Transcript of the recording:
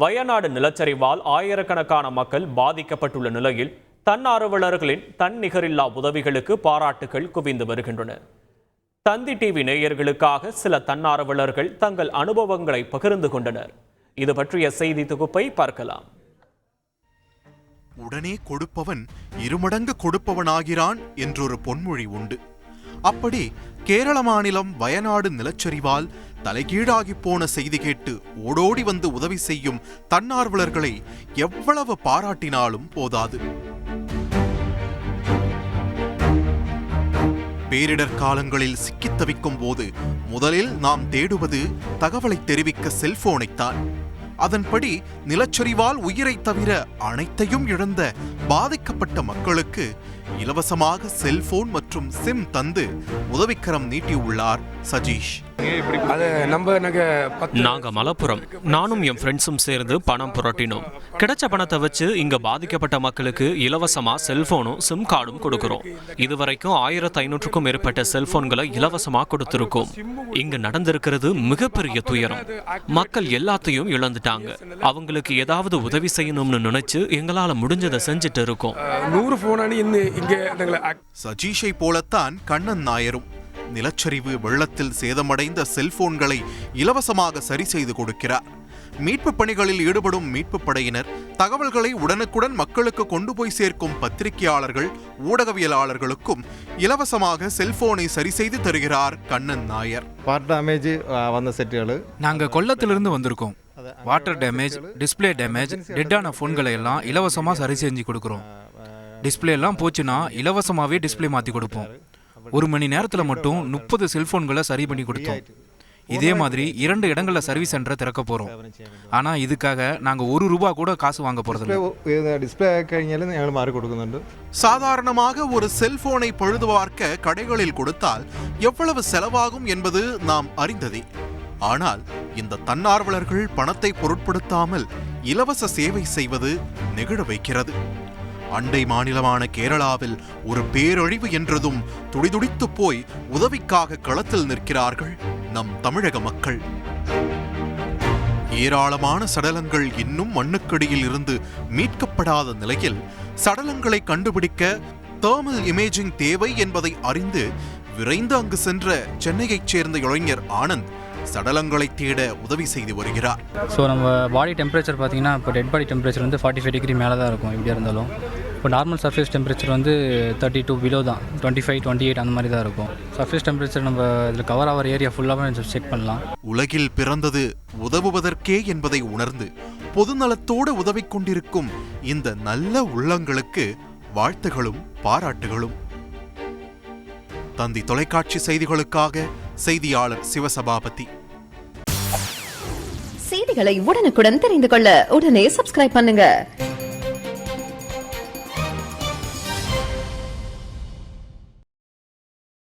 வயநாடு நிலச்சரிவால் ஆயிரக்கணக்கான மக்கள் பாதிக்கப்பட்டுள்ள நிலையில் தன்னார்வலர்களின் தன்னிகரில்லா உதவிகளுக்கு பாராட்டுகள் குவிந்து வருகின்றன. தந்தி டிவி நேயர்களுக்காக சில தன்னார்வலர்கள் தங்கள் அனுபவங்களை பகிர்ந்து கொண்டனர். இது பற்றிய செய்தி தொகுப்பை பார்க்கலாம். உடனே கொடுப்பவன் இருமடங்கு கொடுப்பவனாகிறான் என்றொரு பொன்மொழி உண்டு. அப்படி கேரள மாநிலம் வயநாடு நிலச்சரிவால் தலைகீழாகி போன செய்தி கேட்டு ஓடோடி வந்து உதவி செய்யும் தன்னார்வலர்களை எவ்வளவு பாராட்டினாலும் போதாது. பேரிடர் காலங்களில் சிக்கித் தவிக்கும் போது முதலில் நாம் தேடுவது தகவலை தெரிவிக்க செல்போனைத்தான். அதன்படி நிலச்சரிவால் உயிரை தவிர அனைத்தையும் இழந்த பாதிக்கப்பட்ட மக்களுக்கு இலவசமாக செல்போன் மற்றும் சிம் தந்து உதவிக்கரம் நீட்டியுள்ளார் சஜீஷ். நாங்க மலப்புரம், நானும் என் ஃப்ரெண்ட்ஸும் சேர்ந்து பணம் புரட்டினோம். கிடைச்ச பணத்தை வச்சு இங்க பாதிக்கப்பட்ட மக்களுக்கு இலவசமா செல்போனும் சிம் கார்டும் கொடுக்கிறோம். இதுவரைக்கும் 1500க்கும் மேற்பட்ட செல்போன்களை இலவசமா கொடுத்திருக்கோம். இங்க நடந்திருக்கிறது மிகப்பெரிய துயரம். மக்கள் எல்லாத்தையும் இழந்துட்டாங்க. அவங்களுக்கு ஏதாவது உதவி செய்யணும்னு நினைச்சு எங்களால முடிஞ்சதை செஞ்சுட்டு இருக்கோம். சஜீஷை போலத்தான் கண்ணன் நாயரும் நிலச்சரிவு வெள்ளத்தில் சேதமடைந்த செல்போன்களை இலவசமாக சரி செய்து கொடுக்கிறார். மீட்பு பணிகளில் ஈடுபடும் மீட்பு படையினர் தகவல்களை உடனுக்குடன் மக்களுக்கு கொண்டு போய் சேர்க்கும் பத்திரிகையாளர்கள், ஊடகவியலாளர்களுக்கும் இலவசமாக செல்போனை சரி செய்து தருகிறார் கண்ணன் நாயர். நாங்க கொல்லத்திலிருந்து வந்திருக்கோம். வாட்டர் டேமேஜ், டிஸ்பிளே டேமேஜ், டெட்டான போன்களை எல்லாம் இலவசமா சரி செஞ்சு கொடுக்கிறோம். டிஸ்பிளே எல்லாம் போச்சுன்னா இலவசமாவே டிஸ்பிளே மாத்தி கொடுப்போம். 1 மணி நேரத்தில் மட்டும் 30 செல்போன்களை சரி பண்ணி கொடுத்தோம். இதே மாதிரி 2 இடங்கள்ல சர்வீஸ் சென்டரை திறக்க போறோம். ஆனா இதுக்காக நாங்க ₹1 கூட காசு வாங்க போறது. சாதாரணமாக ஒரு செல்போனை பழுது பார்க்க கடைகளில் கொடுத்தால் எவ்வளவு செலவாகும் என்பது நாம் அறிந்ததே. ஆனால் இந்த தன்னார்வலர்கள் பணத்தை பொருட்படுத்தாமல் இலவச சேவை செய்வது நெகிழ வைக்கிறது. அண்டை மாநிலமான கேரளாவில் ஒரு பேரழிவு என்றதும் துடிதுடித்து போய் உதவிக்காக களத்தில் நிற்கிறார்கள் நம் தமிழக மக்கள். ஏராளமான சடலங்கள் இன்னும் மண்ணுக்கடியில் இருந்து மீட்கப்படாத நிலையில் சடலங்களை கண்டுபிடிக்க தெர்மல் இமேஜிங் தேவை என்பதை அறிந்து விரைந்து அங்கு சென்ற சென்னையைச் சேர்ந்த இளைஞர் ஆனந்த் சடலங்களை தேட உதவி செய்து வருகிறார். ஸோ நம்ம பாடி டெம்பரேச்சர் பார்த்தீங்கன்னா இப்போ டெட் பாடி டெம்பரேச்சர் வந்து 45 டிகிரி மேலே தான் இருக்கும் எப்படியா இருந்தாலும். இப்போ நார்மல் சர்ஃபேஸ் டெம்பரேச்சர் வந்து 32 பிலோ தான், 25, 28 அந்த மாதிரி தான் இருக்கும். சர்ஃபேஸ் டெம்பரேச்சர் நம்ம இதில் கவர் ஆகிற ஏரியா ஃபுல்லாக செக் பண்ணலாம். உலகில் பிறந்தது உதவுவதற்கே என்பதை உணர்ந்து பொதுநலத்தோடு உதவி கொண்டிருக்கும் இந்த நல்ல உள்ளங்களுக்கு வாழ்த்துகளும் பாராட்டுகளும். தந்தி தொலைக்காட்சி செய்திகளுக்காக செய்தியாளர் சிவசபாபதி. செய்திகளை உடனுக்குடன் தெரிந்து கொள்ள உடனே சப்ஸ்கிரைப் பண்ணுங்க.